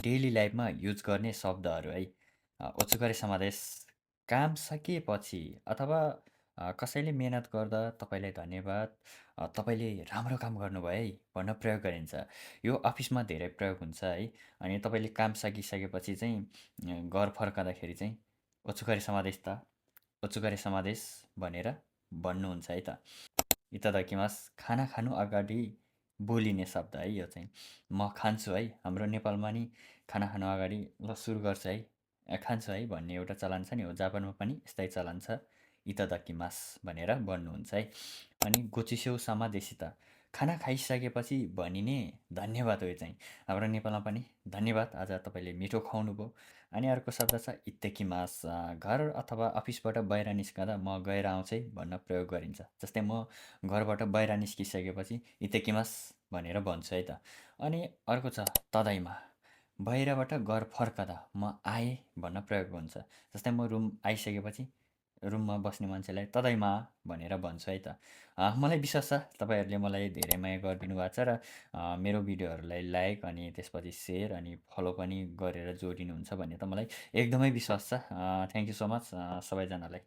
Daily लाइफमा use गर्ने शब्दहरू है। ओछुकरे समादेश, काम सकिएपछि अथवा कसैले मेहनत गर्दा तपाईँलाई धन्यवाद, तपाईँले राम्रो काम गर्नुभयो है भन्न प्रयोग गरिन्छ। यो अफिसमा धेरै प्रयोग हुन्छ है। अनि तपाईँले काम सकिसकेपछि चाहिँ घर फर्कँदाखेरि चाहिँ ओछुकरे समादेश त, ओछुकरे समादेश भनेर भन्नुहुन्छ है त। इतदकिमास, खाना खानु अगाडि बोलिने शब्द है यो चाहिँ। म खान्छु है, हाम्रो नेपालमा नि खाना खानु अगाडि ल सुरु गर्छ है, खान्छु है भन्ने एउटा चलन छ नि हो, जापानमा पनि यस्तै चलन छ। इतदकिमास भनेर भन्नुहुन्छ है। अनि गोचिस्यौ सामा देशिता, खाना खाइसकेपछि भनिने धन्यवाद हो यो चाहिँ। हाम्रो नेपालमा पनि धन्यवाद, आज तपाईँले मिठो खुवाउनुभयो। अनि अर्को शब्द छ इत्तेकिमास, घर अथवा अफिसबाट बाहिर निस्कँदा म गएर आउँछु है भन्न प्रयोग गरिन्छ। जस्तै म घरबाट बाहिर निस्किसकेपछि इत्तेकिमास भनेर भन्छु है त। अनि अर्को छ तदाइमा, बाहिरबाट घर फर्कँदा म आएँ भन्न प्रयोग हुन्छ। जस्तै म रुम आइसकेपछि रुममा बस्ने मान्छेलाई तदाइमा भनेर भन्छु है त। मलाई विश्वास छ तपाईँहरूले मलाई धेरै माया गरिदिनु भएको छ र मेरो भिडियोहरूलाई लाइक अनि त्यसपछि सेयर अनि फलो पनि गरेर जोडिनुहुन्छ भन्ने त मलाई एकदमै विश्वास छ। थ्याङ्क यू सो मच सबैजनालाई।